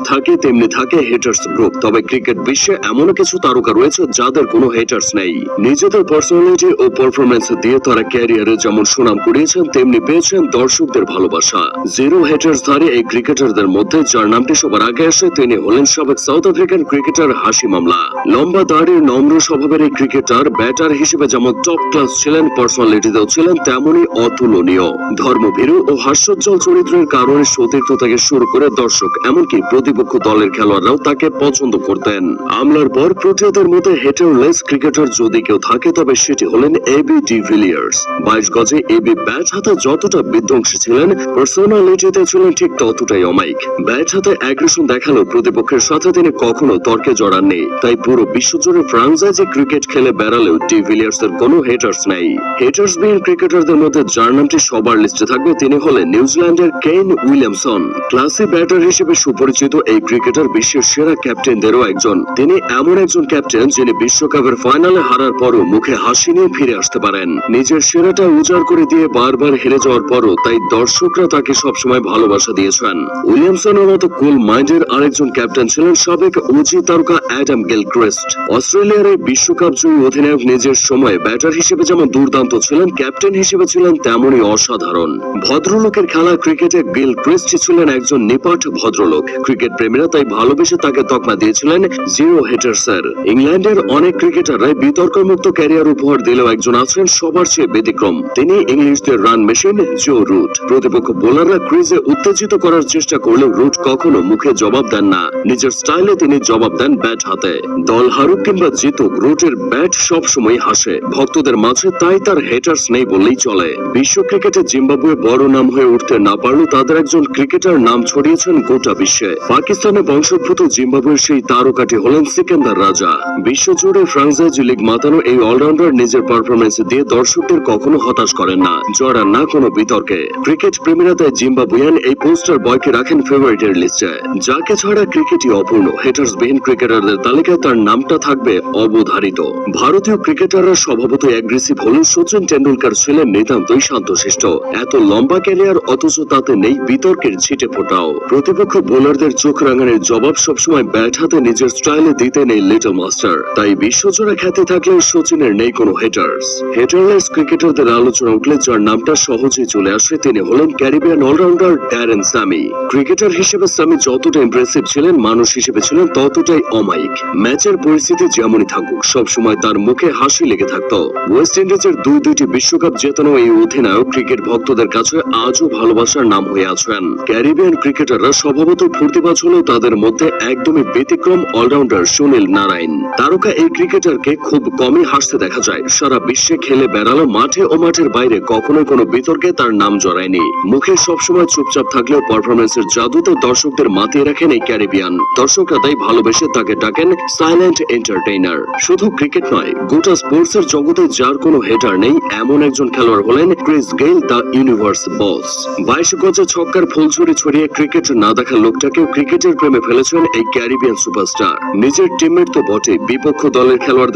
থাকে তেমনি থাকে হেটার্স গ্রুপ। তবে ক্রিকেট বিশ্বে এমন কিছু তারকা রয়েছে যাদের কোনো হেটার্স নেই। নিজেদের পার্সোনালিটি ও পারফরমেন্স দিয়ে তারা ক্যারিয়ারে যেমন সুনাম কুড়িয়েছেন তেমনি পেয়েছেন দর্শকদের ভালোবাসা। জিরো হেটার্স ধারী এই ক্রিকেটারদের মধ্যে যার নামটি সবার আগে আসে তিনি হলেন সাবেক সাউথ আফ্রিকান ক্রিকেটার হাশিম আমলা। লম্বা দাড়ির নম্র স্বভাবের এই ক্রিকেটার ব্যাটার হিসেবে যেমন টপ ক্লাস ছিলেন, পার্সোনালিটিতেও ছিলেন তেমনই অতুলনীয়। ধর্মভীরু ও হাস্যোজ্জ্বল চরিত্রের কারণে সতীর্থ থেকে শুরু করে দর্শক এমনকি প্রতিপক্ষ দলের খেলোয়াড়রাও তাকে পছন্দ করতেন। আমলার পর প্রোটিয়াদের মধ্যে হেটারলেস ক্রিকেটার যদি কেউ থাকে তবে সেটি হলেন এবি ডিভিলিয়ার্স। 22 গজে এবি ব্যাট হাতে যতটা বিধ্বংসী ছিলেন, পার্সোনালিটিতে ছিলেন ঠিক ততটাই অমায়িক। ব্যাট হাতে অ্যাগ্রেশন দেখালেও প্রতিপক্ষের সাথে তিনি কখনো তর্কে জড়াননি। তাই পুরো বিশ্বজুড়ে ফ্রাঞ্চাইজি ক্রিকেট খেলে বেড়ালেও ডিভিলিয়ার্স এর কোনো হেটার্স নেই। হেটার্স বিহীন ক্রিকেটারদের মধ্যে যার নামটি সবার লিস্টে থাকবে তিনি হলেন নিউজিল্যান্ডের কেইন উইলিয়ামসন। ক্লাসি ব্যাটার হিসেবে সুপরিচিত এই ক্রিকেটার বিশ্বের সেরা ক্যাপ্টেনদেরও একজন। তিনি এমন একজন ক্যাপ্টেন যিনি বিশ্বকাপের ফাইনালে হারার পরও মুখে হাসি নিয়ে ফিরে আসতে পারেন। নিজের সেরাটা উজাড় করে দিয়ে বারবার হেরে যাওয়ার পরও তাই দর্শকরা তাকে সবসময় ভালোবাসা দিয়েছেন। উইলিয়ামসনের মতো কুল মাইন্ডের আরেকজন ক্যাপ্টেন ছিলেন সাবেক ওজি তারকা অ্যাডাম গিলক্রিস্ট। অস্ট্রেলিয়ার এই বিশ্বকাপ জয়ী অধিনায়ক নিজের সময় ব্যাটার হিসেবে যেমন দুর্দান্ত ছিলেন, ক্যাপ্টেন হিসেবে ছিলেন তেমনই অসাধারণ। ভদ্রলোকের খেলা ক্রিকেটে গিলক্রিস্ট ছিলেন একজন নিপাট ভদ্রলোক। ক্রিকেট প্রেমীরা তাই ভালোবেসে তাকে তকমা দিয়েছিলেন জিরো হেটার্সের। ইংল্যান্ডের অনেক ক্রিকেটাররাই বিতর্কমুক্ত ক্যারিয়ার উপহার দিলেও একজন আছেন সবার চেয়ে ব্যতিক্রম। তিনি ইংলিশদের রান মেশিন জো রুট। প্রতিপক্ষ বোলাররা ক্রিজে উত্তেজিত করার চেষ্টা করলেও রুট কখনো মুখে জবাব দেন না। নিজের স্টাইলে তিনি জবাব দেন ব্যাট হাতে। দল হারুক কিংবা জিতুক রুটের ব্যাট সবসময় হাসে ভক্তদের মাঝে, তাই তার হেটার্স নেই বললেই চলে। বিশ্ব ক্রিকেটে জিম্বাবুয়ে বড় নাম হয়ে উঠতে না পারলেও তাদের একজন ক্রিকেটার নাম ছড়িয়েছেন গোটা বিশ্বে। পাকিস্তানে বংশোদ্ভূত জিম্বাবুয়ের সেই তারকাটি হলেন সিকান্দার রাজা। বিশ্বজুড়ে ফ্রাঞ্চাইজি লিগ মাতানো এই অলরাউন্ডার নিজের পারফরমেন্স দিয়ে দর্শকদের কখনো হতাশ করেন না, জড়ান না কোনো বিতর্কে। ক্রিকেট প্রেমীরা তাই জিম্বাবুয়ান এই পোস্টার বয়কে রাখেন ফেভারিটের লিস্টে। যাকে ছাড়া ক্রিকেটই অপূর্ণ। হেটার্স বিহীন ক্রিকেটারদের তালিকায় তার নামটা থাকবে অবধারিত। ভারতীয় ক্রিকেটাররা স্বভাবতই অ্যাগ্রেসিভ হলেও সচিন টেন্ডুলকার ছিলেন নিতান্তই শান্তশিষ্ট। এত লম্বা ক্যারিয়ার অথচ তাতে নেই বিতর্কের ছিটে ফোটাও। প্রতিপক্ষ বোলারদের চোখ রাঙানোর জবাব সবসময় ব্যাট হাতে নিজের স্টাইলে দিতে নেই লিটল মাস্টার। তাই বিশ্বজোড়া খ্যাতি থাকলেও সচিনের নেই কোনো হেটার্স। হেটারলেস ক্রিকেটারদের আলোচনা উঠলে যার নামটা সহজেই চলে আসে তিনি হলেন Caribbean allrounder Darren Sammy. Cricketer হিসেবে স্যামি যতটা ইমপ্রেসিভ ছিলেন, মানুষ হিসেবে ছিলেন ততটাই অমায়িক। ম্যাচের পরিস্থিতি যেমনই থাকুক সবসময় তার মুখে হাসি লেগে থাকতো। ওয়েস্ট ইন্ডিজের দুইটি বিশ্বকাপ জেতানো এই অধিনায়ক ক্রিকেট ভক্তদের কাছে আজও ভালোবাসার নাম হয়ে আছেন। ক্যারিবিয়ান ক্রিকেটাররা স্বভাবত ফুর্তিবাজ হলেও তাদের মধ্যে একদমই ব্যতিক্রম অলরাউন্ডার সুনীল নারায়ণ। তারকা এই ক্রিকেটারকে খুব কমই হাসতে দেখা যায়। সারা বিশ্বে খেলে বেড়ালো মাঠে ও মাঠের বাইরে কখনোই কোনো বিতর্কে তার নাম জড়ায়নি। মুখে সবসময় চুপচাপ থাকলেও পারফরমেন্সের জাদুতে দর্শকদের মাতিয়ে রাখেন এই ক্যারিবিয়ান। দর্শকরা তাই ভালোবেসে তাকে ডাকেন সাইলেন্ট এন্টারটেইনার। শুধু ক্রিকেট নয়, গোটা স্পোর্টস এর জগতে যার কোনো হেটার নেই এমন একজন খেলোয়াড় হলেন ক্রিস গেইল, দ্য ইউনিভার্স বস। 22 গজে ছক্কার ফুলঝুরি ছড়িয়ে ক্রিকেট না দেখা লোকটাকেও ক্রিকেটের প্রেমে ফেলেছেন এই ক্যারিবিয়ান সুপারস্টার। নিজের টিমমেট তো বটে, বিপক্ষ দলের খেলোয়াড়দের